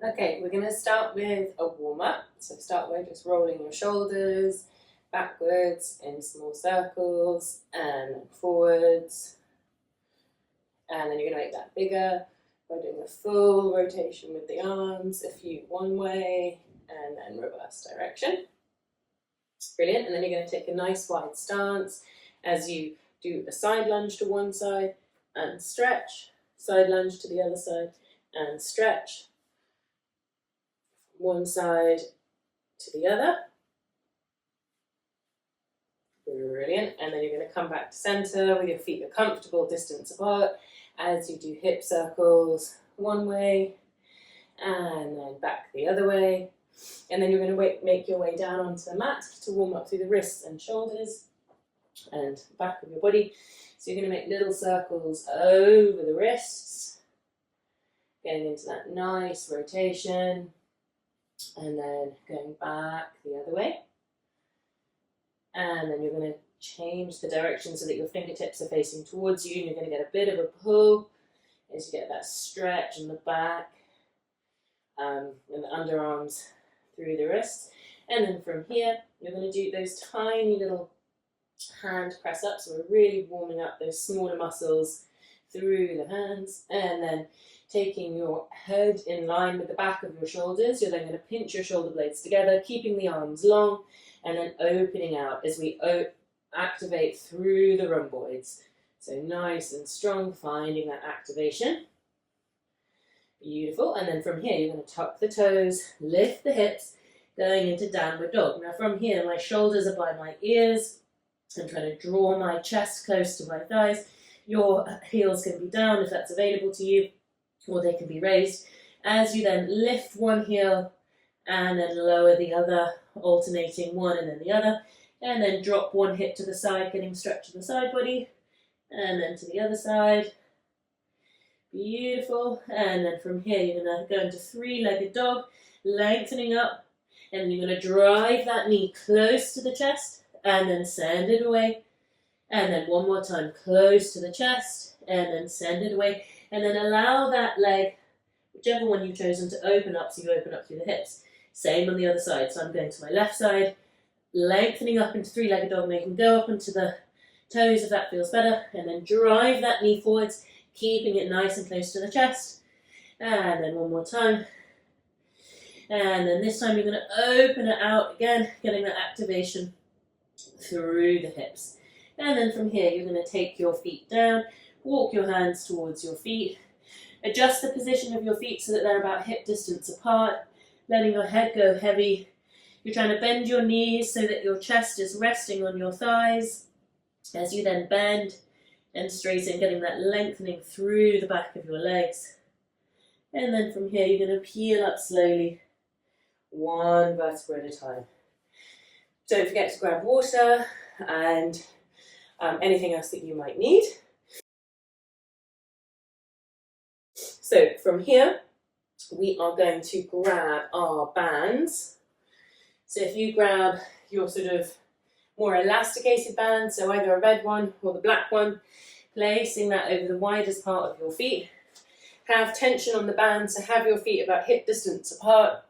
Okay, we're going to start with a warm-up. So start with just rolling your shoulders backwards in small circles and forwards. And then you're going to make that bigger by doing a full rotation with the arms, a few one way and then reverse direction. Brilliant. And then you're going to take a nice wide stance as you do a side lunge to one side and stretch, side lunge to the other side and stretch, one side to the other. Brilliant. And then you're going to come back to center with your feet a comfortable distance apart as you do hip circles one way and then back the other way. And then you're going to make your way down onto the mat to warm up through the wrists and shoulders and back of your body. So you're going to make little circles over the wrists, getting into that nice rotation, and then going back the other way. And then you're going to change the direction so that your fingertips are facing towards you, and you're going to get a bit of a pull as you get that stretch in the back and the underarms through the wrists. And then from here, you're going to do those tiny little hand press ups. So we're really warming up those smaller muscles through the hands, and then taking your head in line with the back of your shoulders. You're then going to pinch your shoulder blades together, keeping the arms long, and then opening out as we activate through the rhomboids. So nice and strong, finding that activation. Beautiful. And then from here, you're going to tuck the toes, lift the hips, going into downward dog. Now from here, my shoulders are by my ears. I'm trying to draw my chest close to my thighs. Your heels can be down if that's available to you, or they can be raised. As you then lift one heel and then lower the other, alternating one and then the other, and then drop one hip to the side, getting stretch to the side body, and then to the other side. Beautiful. And then from here, you're going to go into three-legged dog, lengthening up, and you're going to drive that knee close to the chest, and then send it away. And then one more time, close to the chest, and then send it away. And then allow that leg, whichever one you've chosen, to open up, so you open up through the hips. Same on the other side. So I'm going to my left side, lengthening up into three-legged dog, and you can go up into the toes if that feels better, and then drive that knee forwards, keeping it nice and close to the chest. And then one more time. And then this time you're going to open it out again, getting that activation through the hips. And then from here, you're going to take your feet down, walk your hands towards your feet, adjust the position of your feet so that they're about hip distance apart, letting your head go heavy. You're trying to bend your knees so that your chest is resting on your thighs as you then bend and straighten, getting that lengthening through the back of your legs. And then from here, you're going to peel up slowly, one vertebra at a time. Don't forget to grab water and anything else that you might need. So from here, we are going to grab our bands. So if you grab your sort of more elasticated band, so either a red one or the black one, placing that over the widest part of your feet. Have tension on the band, so have your feet about hip distance apart.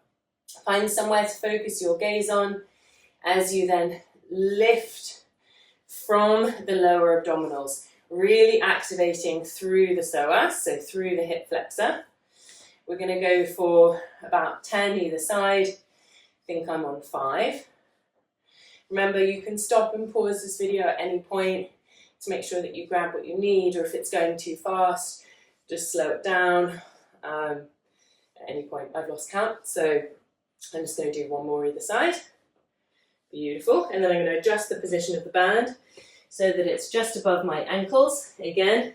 Find somewhere to focus your gaze on as you then lift from the lower abdominals, really activating through the psoas, so through the hip flexor. We're going to go for about 10 either side. I think I'm on 5. Remember, you can stop and pause this video at any point to make sure that you grab what you need, or if it's going too fast, just slow it down. At any point, I've lost count, so I'm just going to do one more either side. Beautiful. And then I'm going to adjust the position of the band so that it's just above my ankles. Again,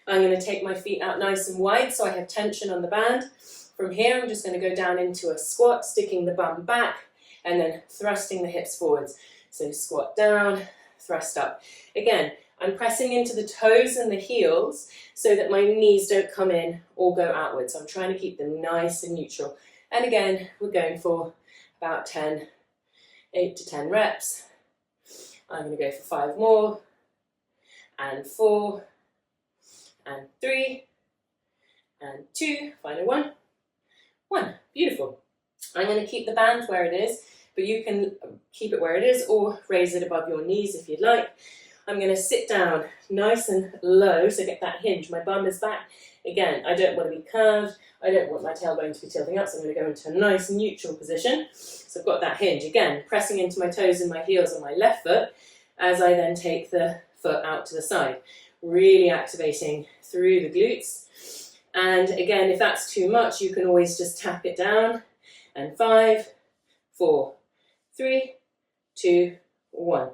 I'm going to take my feet out nice and wide so I have tension on the band. From here, I'm just going to go down into a squat, sticking the bum back and then thrusting the hips forwards. So squat down, thrust up. Again, I'm pressing into the toes and the heels so that my knees don't come in or go outwards. So I'm trying to keep them nice and neutral. And again, we're going for about 8 to 10 reps. I'm going to go for 5 more, and 4, and 3, and 2, final one, 1. beautiful. I'm going to keep the band where it is, but you can keep it where it is or raise it above your knees if you'd like. I'm going to sit down nice and low, so get that hinge. My bum is back. Again, I don't want to be curved. I don't want my tailbone to be tilting up, so I'm going to go into a nice neutral position. So I've got that hinge. Again, pressing into my toes and my heels on my left foot as I then take the foot out to the side. Really activating through the glutes. And again, if that's too much, you can always just tap it down. And 5, 4, 3, 2, 1.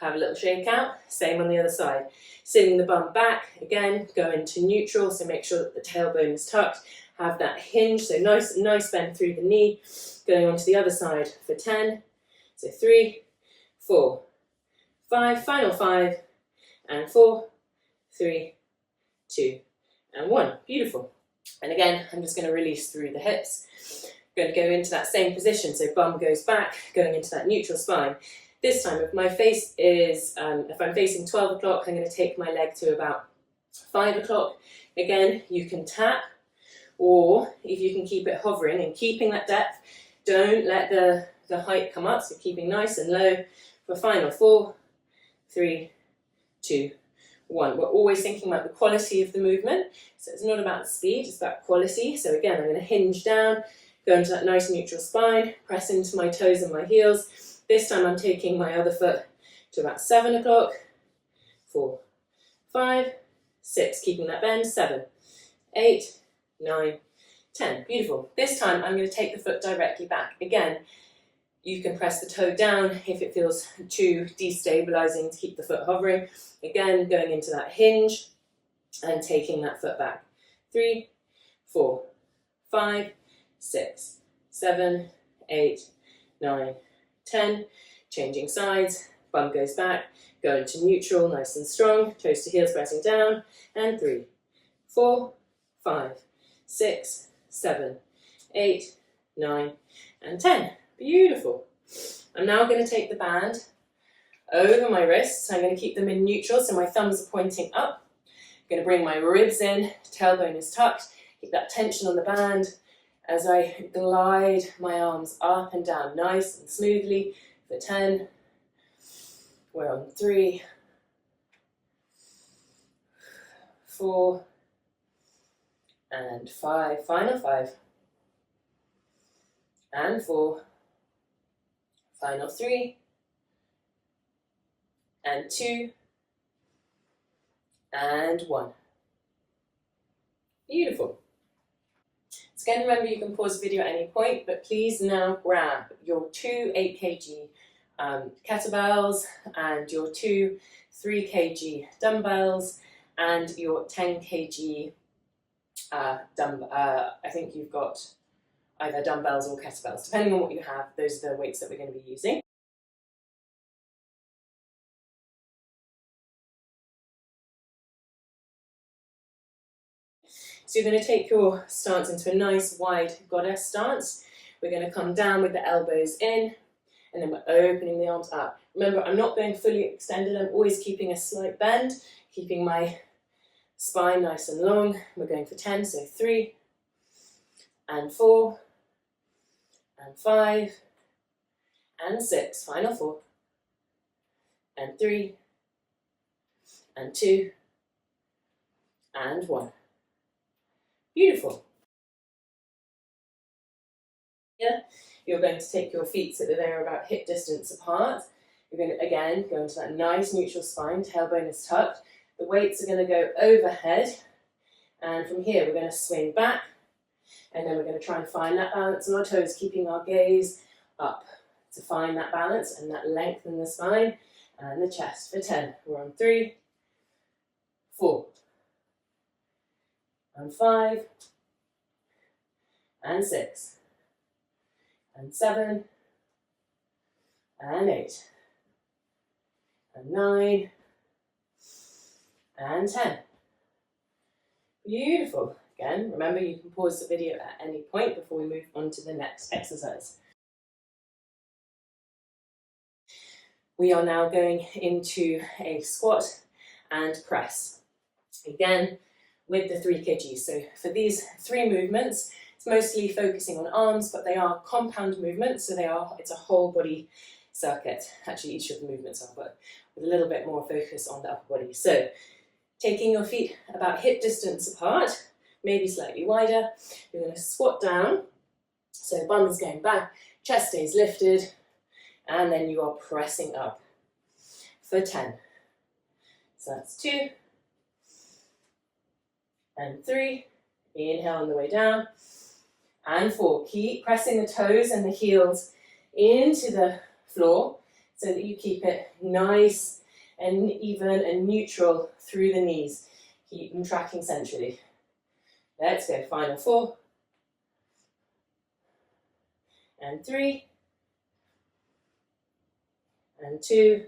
Have a little shake out. Same on the other side. Sitting the bum back. Again, go into neutral, so make sure that the tailbone is tucked. Have that hinge, so nice bend through the knee. Going on to the other side for 10. So 3, 4, 5, final 5, and 4, 3, 2, and 1. Beautiful. And again, I'm just going to release through the hips. Going to go into that same position, so bum goes back, going into that neutral spine. This time, if my face is, if I'm facing 12 o'clock, I'm going to take my leg to about 5 o'clock. Again, you can tap, or if you can keep it hovering and keeping that depth, don't let the height come up, so keeping nice and low for final 4, 3, 2, 1. We're always thinking about the quality of the movement, so it's not about the speed, it's about quality. So again, I'm going to hinge down, go into that nice neutral spine, press into my toes and my heels. This time I'm taking my other foot to about 7 o'clock, 4, 5, 6, keeping that bend, 7, 8, 9, 10. Beautiful. This time I'm going to take the foot directly back. Again, you can press the toe down if it feels too destabilizing to keep the foot hovering. Again, going into that hinge and taking that foot back. 3, 4, 5, 6, 7, 8, 9, 10. Changing sides, bum goes back, go into neutral, nice and strong, toes to heels pressing down, and 3, 4, 5, 6, 7, 8, 9, and 10. Beautiful. I'm now going to take the band over my wrists. I'm going to keep them in neutral, so my thumbs are pointing up. I'm going to bring my ribs in, tailbone is tucked, keep that tension on the band as I glide my arms up and down nice and smoothly for 10. We're on 3, 4, and 5. Final 5. And 4. Final 3. And 2. And 1. Beautiful. So again, remember you can pause the video at any point, but please now grab your 2 8 kg kettlebells and your 2 3 kg dumbbells and your 10 kg I think you've got either dumbbells or kettlebells. Depending on what you have, those are the weights that we're going to be using. So you're going to take your stance into a nice wide goddess stance. We're going to come down with the elbows in, and then we're opening the arms up. Remember, I'm not going fully extended. I'm always keeping a slight bend, keeping my spine nice and long. We're going for 10, so 3, and 4, and 5, and 6. Final 4, and 3, and 2, and 1. Beautiful. Yeah, you're going to take your feet so that they're about hip distance apart. You're going to, again, go into that nice neutral spine, tailbone is tucked. The weights are going to go overhead, and from here we're going to swing back, and then we're going to try and find that balance on our toes, keeping our gaze up to find that balance and that length in the spine and the chest for 10. We're on 3, 4, and 5, and 6, and 7, and 8, and 9, and 10. Beautiful. Again, remember you can pause the video at any point before we move on to the next exercise. We are now going into a squat and press. Again, with the 3 kgs. So for these 3 movements, It's mostly focusing on arms, but they are compound movements, so it's a whole body circuit. Actually, each of the movements are, but with a little bit more focus on the upper body. So taking your feet about hip distance apart, maybe slightly wider, you're going to squat down, so bum is going back, chest stays lifted, and then you are pressing up for 10. So that's 2 and 3. Inhale on the way down, and 4. Keep pressing the toes and the heels into the floor so that you keep it nice and even and neutral through the knees. Keep them tracking centrally. Let's go, final 4 and 3 and 2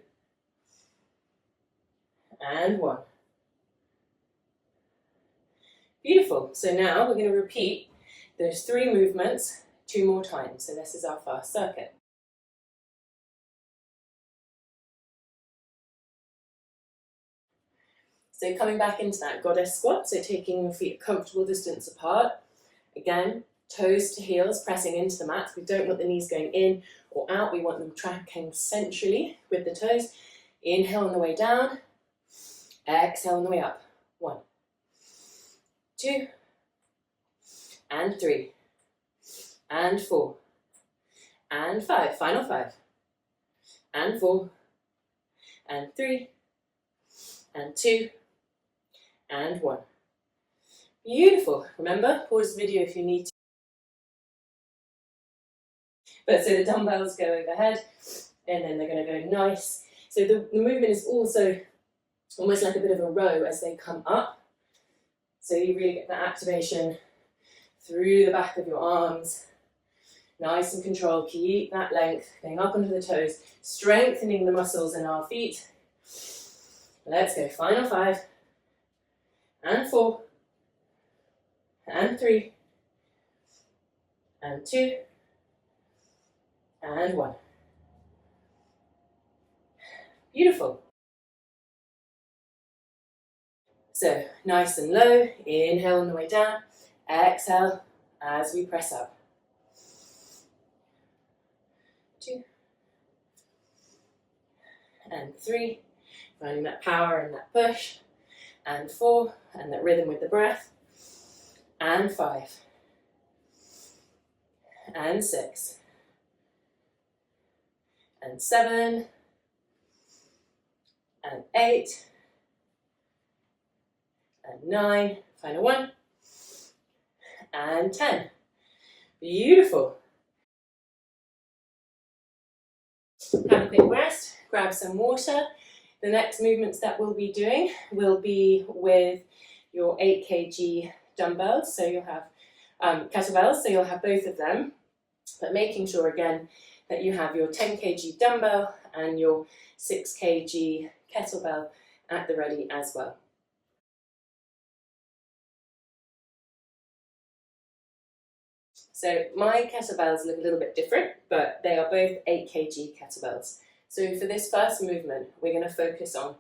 and 1. Beautiful. So now we're going to repeat those 3 movements 2 more times. So this is our first circuit. So coming back into that goddess squat, so taking your feet a comfortable distance apart. Again, toes to heels, pressing into the mat. We don't want the knees going in or out. We want them tracking centrally with the toes. Inhale on the way down. Exhale on the way up. 1, 2, and 3, and 4, and 5. Final 5, and 4, and 3, and 2, and 1. Beautiful. Remember, pause the video if you need to. But so the dumbbells go overhead, and then they're going to go nice. So the movement is also almost like a bit of a row as they come up. So you really get that activation through the back of your arms. Nice and controlled. Keep that length, going up onto the toes, strengthening the muscles in our feet. Let's go. Final 5, and 4, and 3, and 2, and 1. Beautiful. So nice and low, inhale on the way down, exhale as we press up. 2, and 3, finding that power and that push, and 4, and that rhythm with the breath, and 5, and 6, and 7, and 8, and 9, final 1, and 10. Beautiful. Have a quick rest, grab some water. The next movements that we'll be doing will be with your 8 kg dumbbells, so you'll have kettlebells, so you'll have both of them, but making sure again that you have your 10 kg dumbbell and your 6 kg kettlebell at the ready as well. So my kettlebells look a little bit different, but they are both 8 kg kettlebells. So for this first movement, we're going to focus on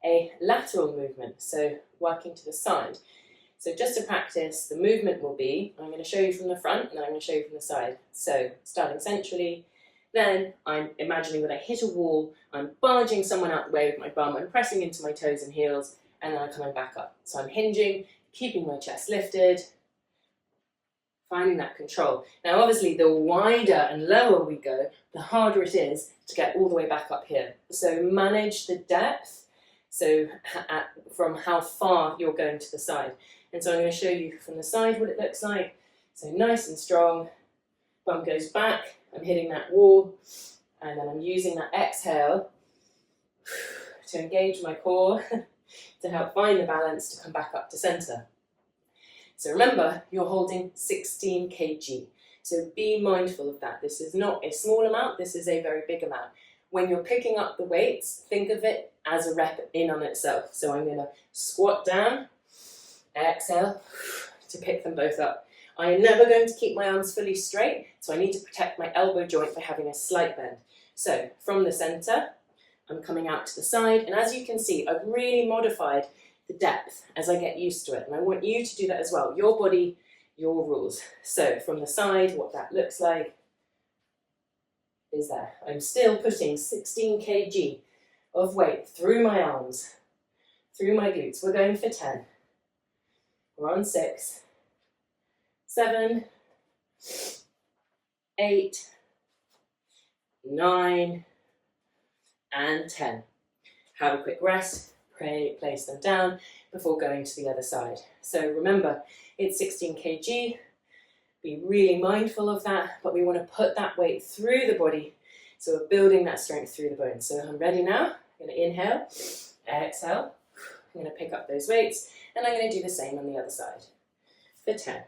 a lateral movement, so working to the side. So just to practice, the movement will be, I'm going to show you from the front and then I'm going to show you from the side. So starting centrally, then I'm imagining that I hit a wall, I'm barging someone out the way with my bum, I'm pressing into my toes and heels, and then I'm coming back up. So I'm hinging, keeping my chest lifted, finding that control. Now obviously the wider and lower we go, the harder it is to get all the way back up here. So manage the depth, so from how far you're going to the side. And so I'm going to show you from the side what it looks like. So nice and strong, bum goes back, I'm hitting that wall, and then I'm using that exhale to engage my core to help find the balance to come back up to center. So remember, you're holding 16 kg. So be mindful of that. This is not a small amount, this is a very big amount. When you're picking up the weights, think of it as a rep in on itself. So I'm going to squat down, exhale to pick them both up. I am never going to keep my arms fully straight, so I need to protect my elbow joint by having a slight bend. So from the center, I'm coming out to the side, and as you can see, I've really modified the depth as I get used to it, and I want you to do that as well. Your body, your rules. So from the side, what that looks like is there. I'm still putting 16 kg of weight through my arms, through my glutes. We're going for 10. We're on 6, 7, 8, 9, and 10. Have a quick rest, place them down before going to the other side. So remember, it's 16 kg. Be really mindful of that, but we want to put that weight through the body. So we're building that strength through the bones. So I'm ready now. I'm going to inhale, exhale. I'm going to pick up those weights, and I'm going to do the same on the other side. For 10.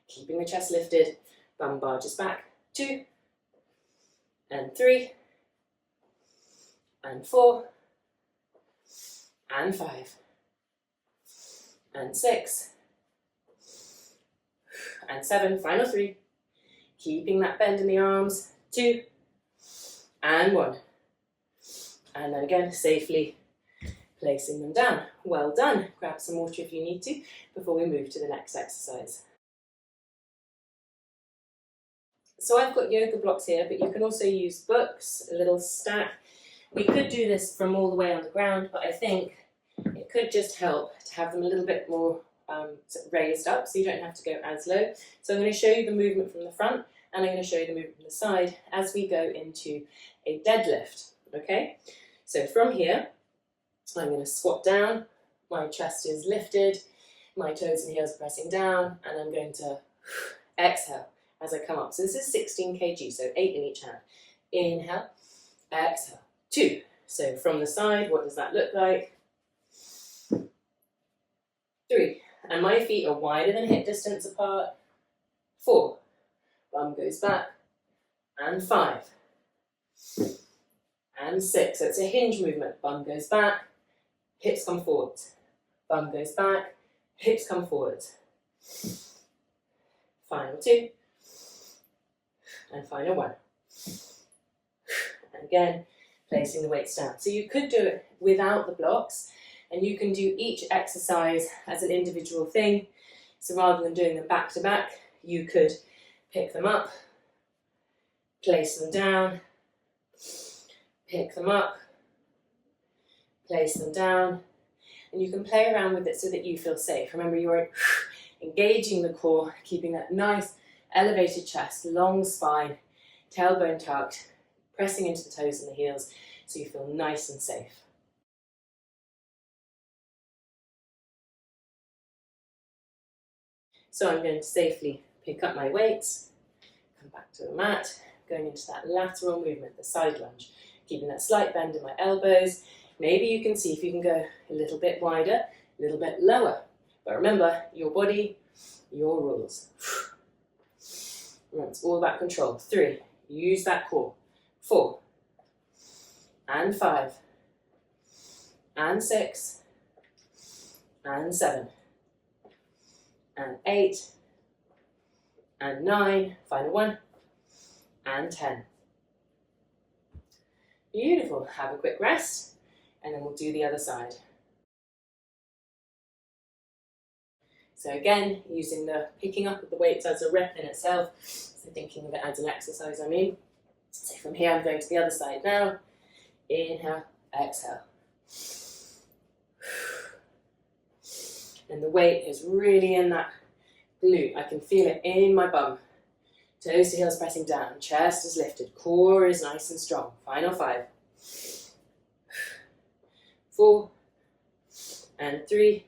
Keeping the chest lifted, bum barges back. 2, and 3, and 4, and 5, and 6, and 7, final 3. Keeping that bend in the arms. 2, and 1. And then again, safely placing them down. Well done. Grab some water if you need to before we move to the next exercise. So I've got yoga blocks here, but you can also use books, a little stack. We could do this from all the way on the ground, but I think it could just help to have them a little bit more raised up so you don't have to go as low. So I'm going to show you the movement from the front, and I'm going to show you the movement from the side as we go into a deadlift. Okay? So from here, I'm going to squat down, my chest is lifted, my toes and heels are pressing down, and I'm going to exhale as I come up. So this is 16 kg, so 8 in each hand. Inhale, exhale. 2. So from the side, what does that look like? 3. And my feet are wider than hip distance apart. 4. Bum goes back. And 5. And 6. So it's a hinge movement. Bum goes back, hips come forward. Bum goes back, hips come forward. Final 2. And final 1. And again, placing the weights down. So you could do it without the blocks, and you can do each exercise as an individual thing. So rather than doing them back to back, you could pick them up, place them down, pick them up, place them down, and you can play around with it so that you feel safe. Remember, you're engaging the core, keeping that nice elevated chest, long spine, tailbone tucked, pressing into the toes and the heels so you feel nice and safe. So I'm going to safely pick up my weights, come back to the mat, going into that lateral movement, the side lunge, keeping that slight bend in my elbows. Maybe you can see if you can go a little bit wider, a little bit lower. But remember, your body, your rules. Remember, it's all about control. 3, use that core. 4, and 5, and 6, and 7, and 8, and 9, final 1, and 10. Beautiful. Have a quick rest, and then we'll do the other side. So again, using the picking up of the weights as a rep in itself, so thinking of it as an exercise, I mean. So from here, I'm going to the other side now. Inhale, exhale. And the weight is really in that glute. I can feel it in my bum. Toes to heels pressing down. Chest is lifted. Core is nice and strong. Final 5. 4. And 3.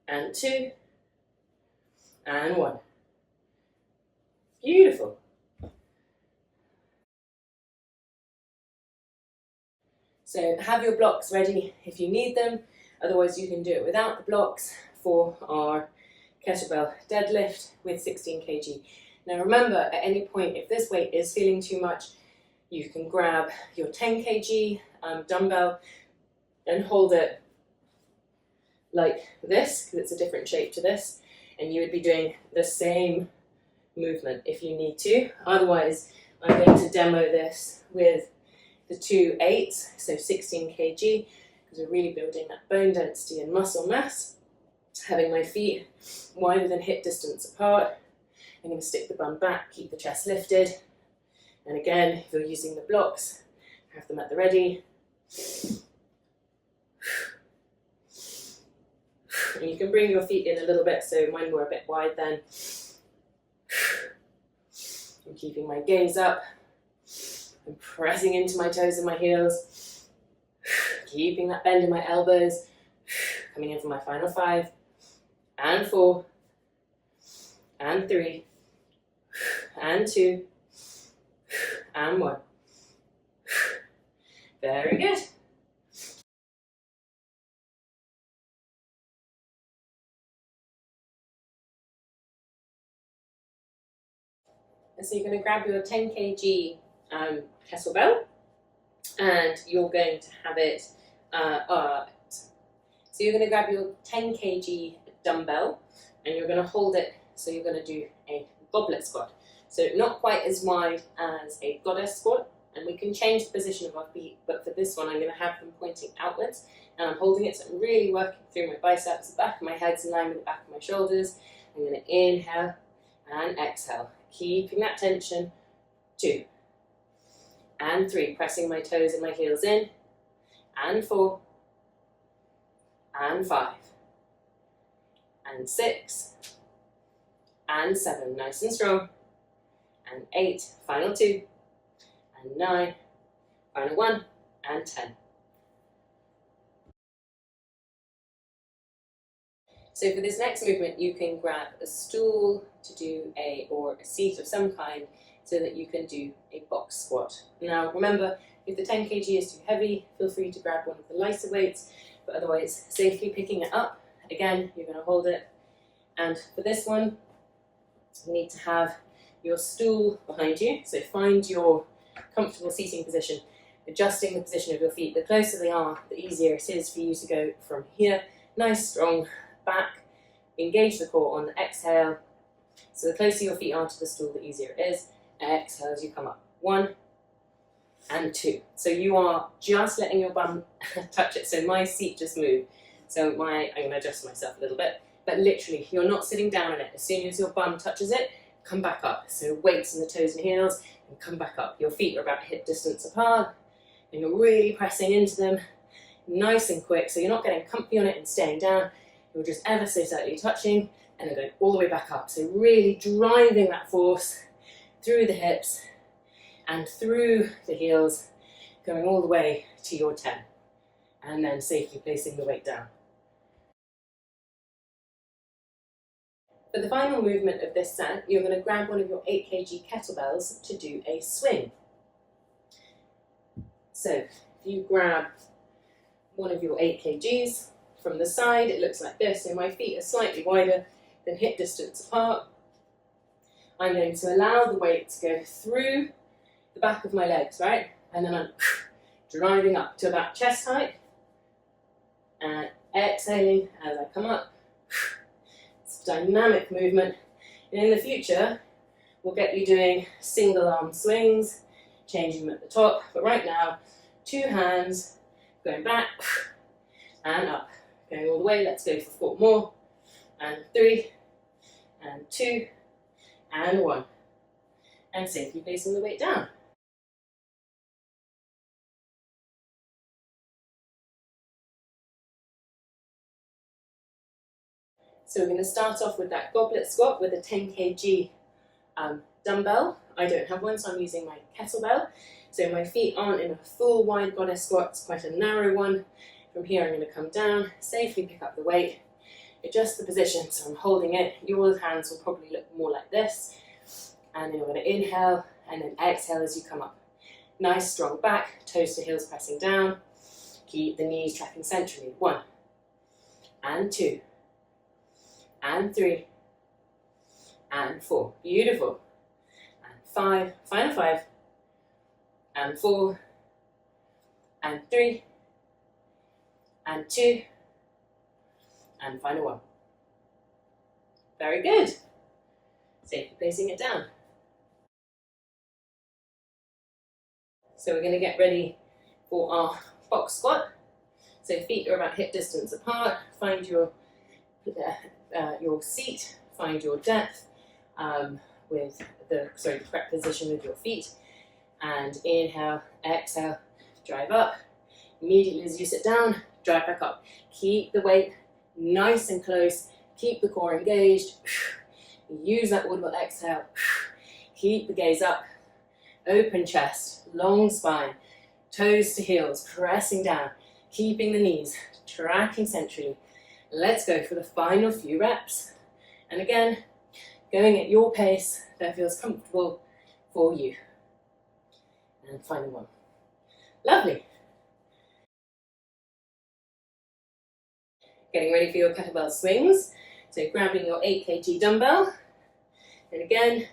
And 2. And 1. Beautiful. So have your blocks ready if you need them. Otherwise you can do it without the blocks for our kettlebell deadlift with 16 kg. Now remember, at any point, if this weight is feeling too much, you can grab your 10 kg dumbbell and hold it like this, because it's a different shape to this, and you would be doing the same movement if you need to. Otherwise, I'm going to demo this with the 2 8s, so 16 kg, because we're really building that bone density and muscle mass. having my feet wider than hip distance apart. I'm going to stick the bum back, keep the chest lifted. And again, if you're using the blocks, have them at the ready. And you can bring your feet in a little bit, so mine were a bit wide then. I'm keeping my gaze up. I'm pressing into my toes and my heels. Keeping that bend in my elbows. Coming in for my final 5. And 4. And 3. And 2. And 1. Very good. And so you're going to grab your 10 kg kettlebell, and you're going to have it, so you're going to grab your 10 kg dumbbell, and you're going to hold it, so you're going to do a goblet squat. So not quite as wide as a goddess squat, and we can change the position of our feet, but for this one I'm going to have them pointing outwards, and I'm holding it, so I'm really working through my biceps, the back of my head's in line with the back of my shoulders. I'm going to inhale and exhale, keeping that tension. 2. And 3, pressing my toes and my heels in. And 4. And 5. And 6. And 7, nice and strong. And 8, final 2. And 9, final 1. And 10. So for this next movement, you can grab a stool to do or a seat of some kind, so that you can do a box squat. Now remember, if the 10 kg is too heavy, feel free to grab one of the lighter weights, but otherwise safely picking it up. Again, you're going to hold it. And for this one, you need to have your stool behind you. So find your comfortable seating position, adjusting the position of your feet. The closer they are, the easier it is for you to go from here. Nice, strong back. Engage the core on the exhale. So the closer your feet are to the stool, the easier it is. Exhale as you come up. 1 and 2. So you are just letting your bum touch it. So my seat just moved. So I'm going to adjust myself a little bit. But literally, you're not sitting down on it. As soon as your bum touches it, come back up. So weights in the toes and heels, and come back up. Your feet are about hip distance apart, and you're really pressing into them, nice and quick. So you're not getting comfy on it and staying down. You're just ever so slightly touching, and then going all the way back up. So really driving that force through the hips and through the heels, going all the way to your 10, and then safely placing the weight down. For the final movement of this set, you're going to grab one of your 8 kg kettlebells to do a swing. So if you grab one of your 8 kgs from the side, it looks like this. So my feet are slightly wider than hip distance apart. I'm going to allow the weight to go through the back of my legs, right? And then I'm driving up to about chest height and exhaling as I come up. It's a dynamic movement. And in the future, we'll get you doing single arm swings, changing them at the top. But right now, 2 hands, going back and up. Going all the way, let's go for 4 more. And 3, and 2, and 1. And safely placing the weight down. So we're going to start off with that goblet squat with a 10 kg dumbbell. I don't have one, so I'm using my kettlebell. So my feet aren't in a full wide goddess squat, it's quite a narrow one. From here I'm going to come down, safely pick up the weight, adjust the position, so I'm holding it. Your hands will probably look more like this. And then you're going to inhale and then exhale as you come up. Nice strong back, toes to heels pressing down. Keep the knees tracking centrally. 1, and 2, and 3, and 4. Beautiful. And 5, final 5, and 4, and 3, and 2, and final 1. Very good. Safely placing it down. So we're going to get ready for our box squat. So feet are about hip distance apart. Find your your seat, find your depth with the correct position with your feet, and inhale, exhale, drive up. Immediately as you sit down, drive back up. Keep the weight nice and close, keep the core engaged, use that audible exhale, keep the gaze up, open chest, long spine, toes to heels, pressing down, keeping the knees tracking centrally. Let's go for the final few reps. And again, going at your pace that feels comfortable for you. And final one. Lovely. Getting ready for your kettlebell swings. So grabbing your 8 kg dumbbell. And again,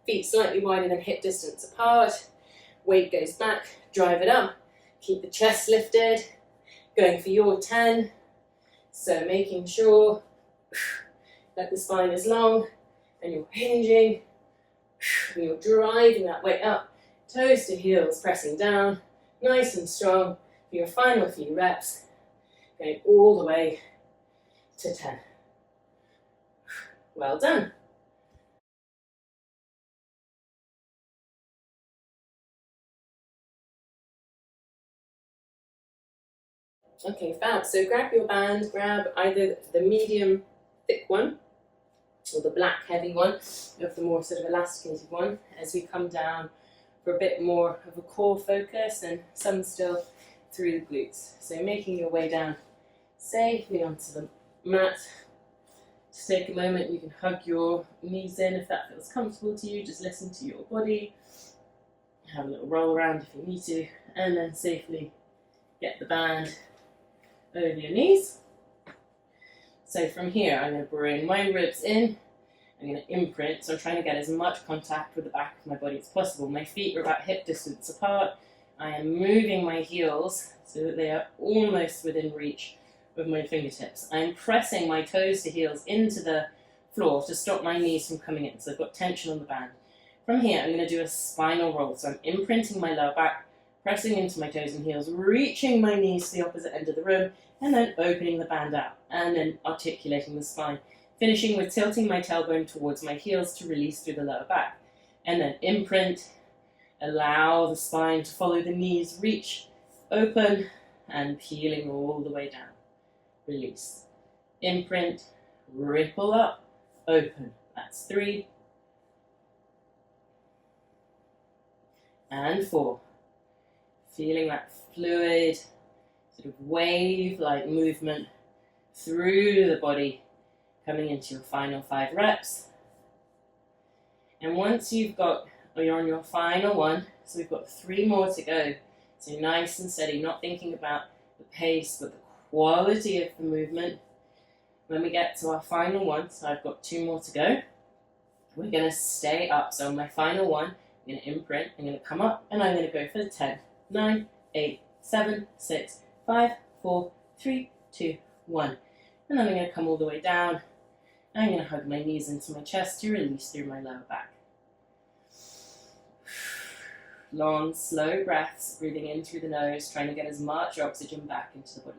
feet slightly wider than hip distance apart. Weight goes back, drive it up. Keep the chest lifted. Going for your 10. So making sure that the spine is long and you're hinging and you're driving that weight up. Toes to heels, pressing down, nice and strong for your final few reps. Going all the way to 10. Well done. Okay, fab. So grab your band, grab either the medium thick one or the black heavy one, of the more sort of elasticated one, as we come down for a bit more of a core focus and some still through the glutes. So making your way down safely onto the mat. Just take a moment, you can hug your knees in if that feels comfortable to you, just listen to your body. Have a little roll around if you need to, and then safely get the band over your knees. So from here, I'm going to bring my ribs in. I'm going to imprint, so I'm trying to get as much contact with the back of my body as possible. My feet are about hip distance apart. I am moving my heels so that they are almost within reach of my fingertips. I'm pressing my toes to heels into the floor to stop my knees from coming in, so I've got tension on the band. From here, I'm going to do a spinal roll, so I'm imprinting my lower back, pressing into my toes and heels, reaching my knees to the opposite end of the room, and then opening the band out, and then articulating the spine. Finishing with tilting my tailbone towards my heels to release through the lower back. And then imprint, allow the spine to follow the knees, reach, open, and peeling all the way down. Release. Imprint, ripple up, open. That's 3. And 4. Feeling that fluid, sort of wave-like movement through the body, coming into your final 5 reps. And once you're on your final one, so we've got 3 more to go. So nice and steady, not thinking about the pace, but the quality of the movement. When we get to our final one, so I've got 2 more to go, we're going to stay up. So on my final one, I'm going to imprint, I'm going to come up, and I'm going to go for the 10, 9, 8, 7, 6, 5, 4, 3, 2, 1. And then I'm going to come all the way down. I'm going to hug my knees into my chest to release through my lower back. Long, slow breaths, breathing in through the nose, trying to get as much oxygen back into the body.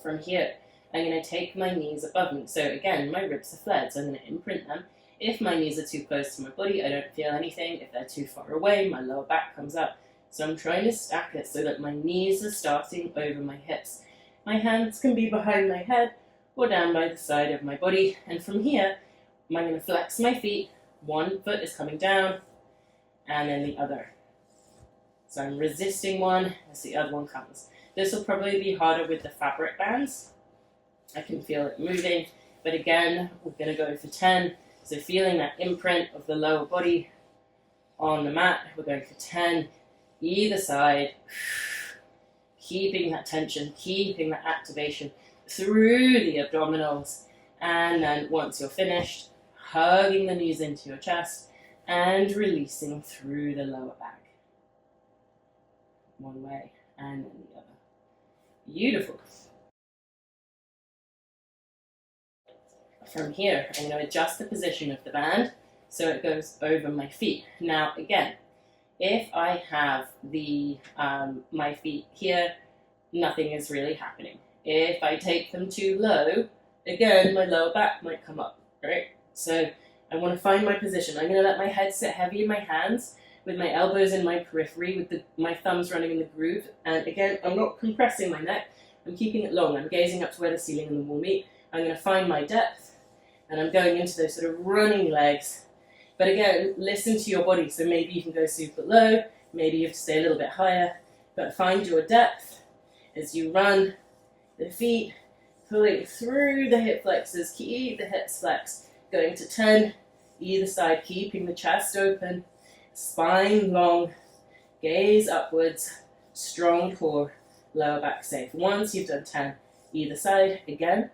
From here, I'm going to take my knees above me. So again, my ribs are flared, so I'm going to imprint them. If my knees are too close to my body, I don't feel anything. If they're too far away, my lower back comes up. So I'm trying to stack it so that my knees are starting over my hips. My hands can be behind my head or down by the side of my body. And from here, I'm going to flex my feet. One foot is coming down, and then the other. So I'm resisting one as the other one comes. This will probably be harder with the fabric bands. I can feel it moving, but again, we're going to go for 10. So feeling that imprint of the lower body on the mat, we're going for 10, either side, keeping that tension, keeping that activation through the abdominals, and then once you're finished, hugging the knees into your chest and releasing through the lower back. One way and then the other. Beautiful. From here, I'm going to adjust the position of the band so it goes over my feet. Now again, if I have my feet here, nothing is really happening. If I take them too low, again, my lower back might come up, right? So I want to find my position. I'm going to let my head sit heavy in my hands, with my elbows in my periphery, with my thumbs running in the groove. And again, I'm not compressing my neck. I'm keeping it long. I'm gazing up to where the ceiling and the wall meet. I'm going to find my depth, and I'm going into those sort of running legs. But again, listen to your body. So maybe you can go super low. Maybe you have to stay a little bit higher. But find your depth as you run the feet, pulling through the hip flexors. Keep the hips flexed. Going to 10 either side, keeping the chest open. Spine long, gaze upwards, strong core, lower back safe. Once you've done 10 either side, again,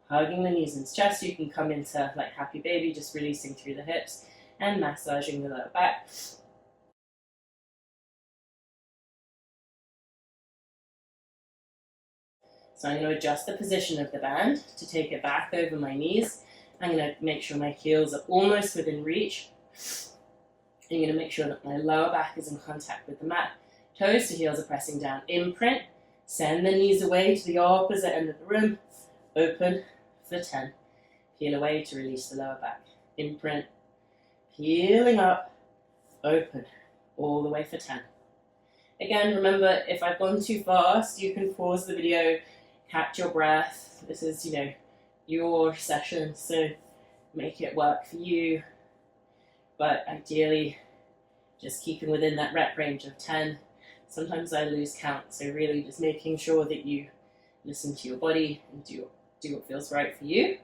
hugging the knees into chest. You can come into like happy baby, just releasing through the hips and massaging the lower back. So I'm going to adjust the position of the band to take it back over my knees. I'm going to make sure my heels are almost within reach. I'm going to make sure that my lower back is in contact with the mat. Toes to heels are pressing down. Imprint. Send the knees away to the opposite end of the room. Open for 10. Peel away to release the lower back. Imprint. Peeling up. Open. All the way for 10. Again, remember, if I've gone too fast, you can pause the video, catch your breath. This is, your session, so make it work for you. But ideally, just keeping within that rep range of 10. Sometimes I lose count, so really just making sure that you listen to your body and do what feels right for you.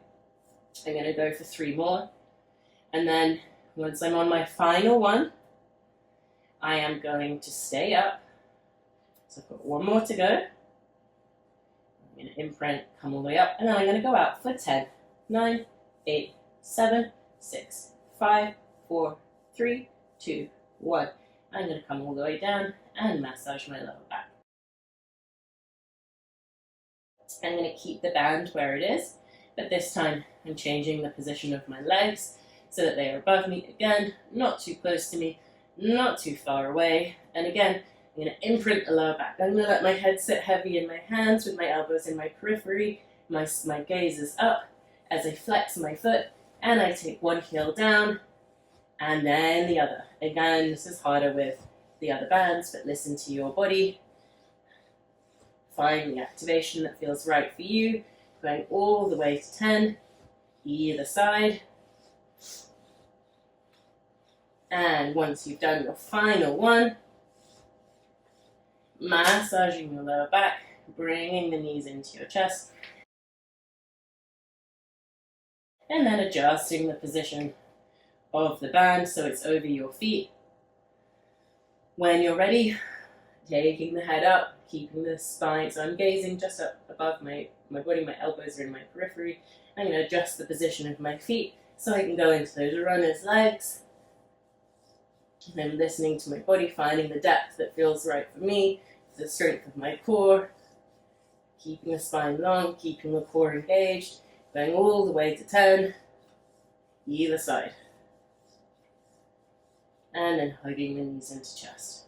I'm going to go for 3 more. And then once I'm on my final one, I am going to stay up. So I've got 1 more to go. I'm going to imprint, come all the way up, and then I'm going to go out for 10, 9, 8, 7, 6, 5, 4, 3, 2, 1. I'm going to come all the way down and massage my lower back. I'm going to keep the band where it is, but this time I'm changing the position of my legs so that they are above me. Again, not too close to me, not too far away. And again, I'm going to imprint the lower back. I'm going to let my head sit heavy in my hands with my elbows in my periphery. My gaze is up as I flex my foot, and I take one heel down and then the other. Again, this is harder with the other bands, but listen to your body. Find the activation that feels right for you. Going all the way to 10, either side. And once you've done your final one, massaging your lower back, bringing the knees into your chest, and then adjusting the position of the band so it's over your feet. When you're ready, taking the head up, keeping the spine, so I'm gazing just up above my body, my elbows are in my periphery. I'm going to adjust the position of my feet so I can go into those runner's legs. And I'm listening to my body, finding the depth that feels right for me, the strength of my core, keeping the spine long, keeping the core engaged, going all the way to 10, either side. And then hugging the knees into chest.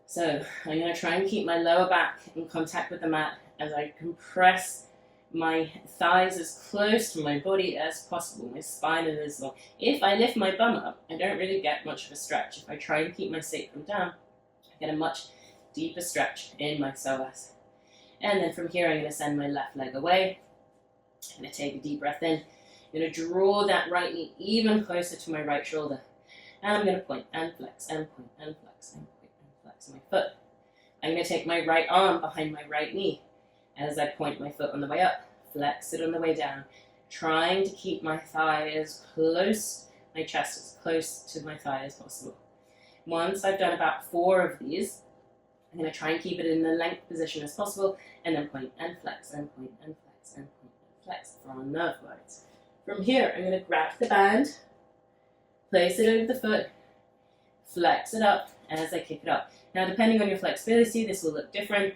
So I'm going to try and keep my lower back in contact with the mat as I compress my thighs as close to my body as possible. My spine is as long. If I lift my bum up, I don't really get much of a stretch. If I try and keep my sacrum down, I get a much deeper stretch in my psoas. And then from here, I'm going to send my left leg away. I'm going to take a deep breath in. I'm going to draw that right knee even closer to my right shoulder. And I'm going to point and flex and point and flex and point and flex my foot. I'm going to take my right arm behind my right knee as I point my foot on the way up, flex it on the way down, trying to keep my thigh as close, my chest as close to my thigh as possible. Once I've done about 4 of these, I'm going to try and keep it in the length position as possible, and then point and flex and point and flex and point and flex for our nerve glides. From here, I'm going to grab the band, place it over the foot, flex it up as I kick it up. Now, depending on your flexibility, this will look different.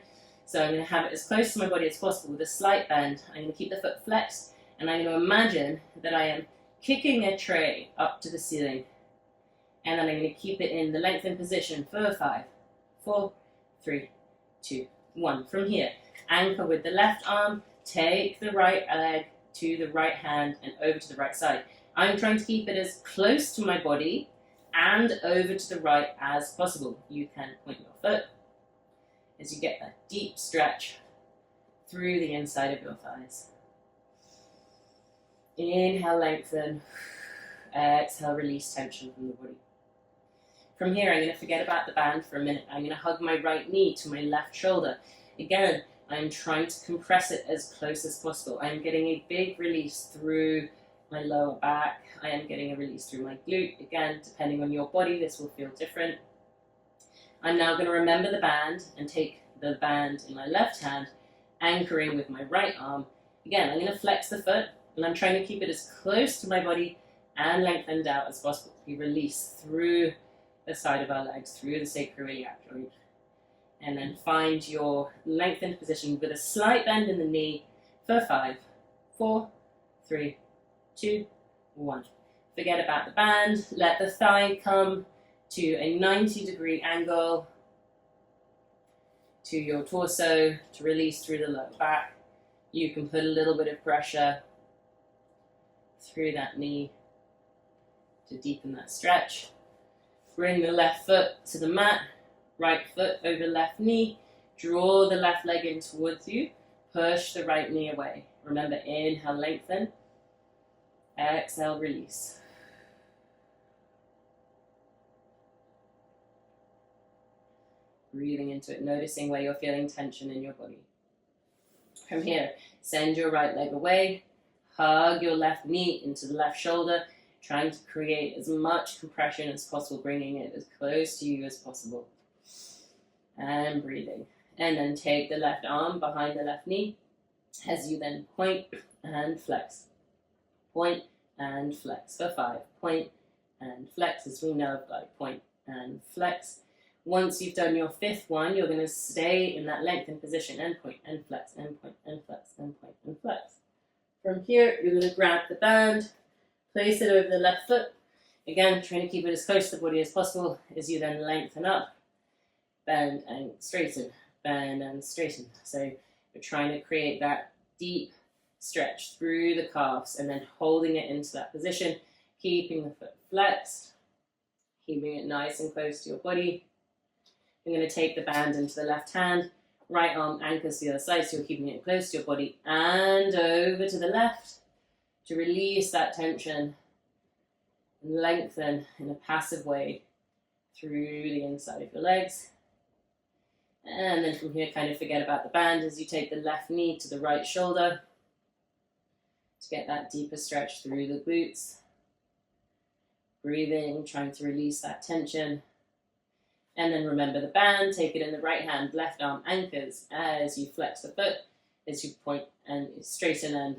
So I'm going to have it as close to my body as possible with a slight bend. I'm going to keep the foot flexed, and I'm going to imagine that I am kicking a tray up to the ceiling. And then I'm going to keep it in the lengthened position for 5, 4, 3, 2, 1. From here, anchor with the left arm, take the right leg to the right hand and over to the right side. I'm trying to keep it as close to my body and over to the right as possible. You can point your foot as you get that deep stretch through the inside of your thighs. Inhale, lengthen. Exhale, release tension from the body. From here, I'm going to forget about the band for a minute. I'm going to hug my right knee to my left shoulder. Again, I'm trying to compress it as close as possible. I'm getting a big release through my lower back. I am getting a release through my glute. Again, depending on your body, this will feel different. I'm now going to remember the band and take the band in my left hand, anchoring with my right arm. Again, I'm going to flex the foot, and I'm trying to keep it as close to my body and lengthened out as possible. We release through the side of our legs, through the sacroiliac joint. And then find your lengthened position with a slight bend in the knee for 5, 4, 3, 2, 1. Forget about the band. Let the thigh come to a 90-degree angle to your torso to release through the lower back. You can put a little bit of pressure through that knee to deepen that stretch. Bring the left foot to the mat, right foot over left knee. Draw the left leg in towards you. Push the right knee away. Remember, inhale, lengthen. Exhale, release. Breathing into it, noticing where you're feeling tension in your body. From here, send your right leg away. Hug your left knee into the left shoulder, trying to create as much compression as possible, bringing it as close to you as possible. And breathing. And then take the left arm behind the left knee as you then point and flex. Point and flex for 5. Point and flex, as we know, like point and flex. Once you've done your 5th one, you're going to stay in that lengthened position and point and flex and point and flex and point and flex. From here, you're going to grab the band, place it over the left foot. Again, trying to keep it as close to the body as possible as you then lengthen up, bend and straighten, bend and straighten. So you're trying to create that deep stretch through the calves and then holding it into that position, keeping the foot flexed, keeping it nice and close to your body. I'm going to take the band into the left hand. Right arm anchors to the other side, so you're keeping it close to your body, and over to the left to release that tension and lengthen in a passive way through the inside of your legs. And then from here, kind of forget about the band as you take the left knee to the right shoulder to get that deeper stretch through the glutes. Breathing, trying to release that tension. And then remember the band, take it in the right hand, left arm anchors as you flex the foot, as you point and straighten and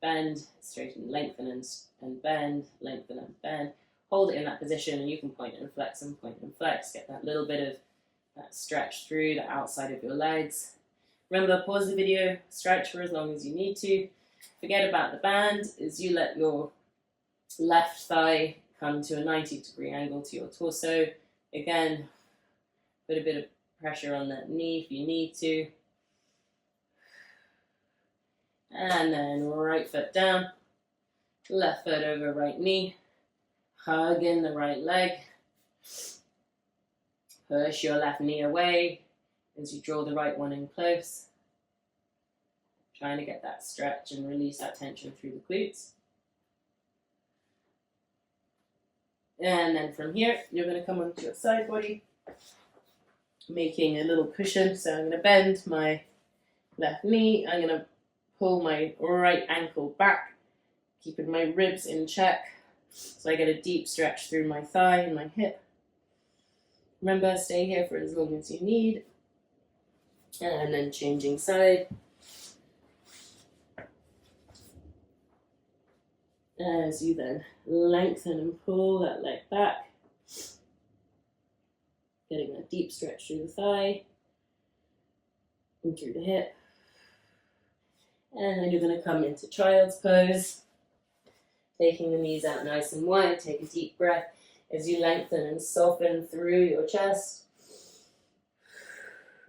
bend, straighten, lengthen and bend, lengthen and bend. Hold it in that position and you can point and flex and point and flex. Get that little bit of that stretch through the outside of your legs. Remember, pause the video, stretch for as long as you need to. Forget about the band as you let your left thigh come to a 90-degree angle to your torso. Again, put a bit of pressure on that knee if you need to. And then right foot down, left foot over right knee. Hug in the right leg. Push your left knee away as you draw the right one in close. Trying to get that stretch and release that tension through the glutes. And then from here, you're going to come onto your side body, making a little cushion. So I'm going to bend my left knee. I'm going to pull my right ankle back, keeping my ribs in check. So I get a deep stretch through my thigh and my hip. Remember, stay here for as long as you need. And then changing side. As you then lengthen and pull that leg back, getting that deep stretch through the thigh and through the hip. And then you're going to come into child's pose, taking the knees out nice and wide. Take a deep breath as you lengthen and soften through your chest.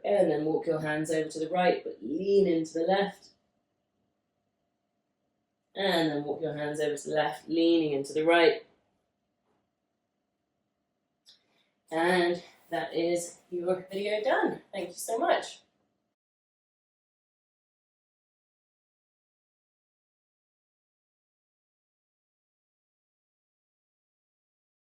And then walk your hands over to the right, but lean into the left. And then walk your hands over to the left, leaning into the right. And that is your video done. Thank you so much.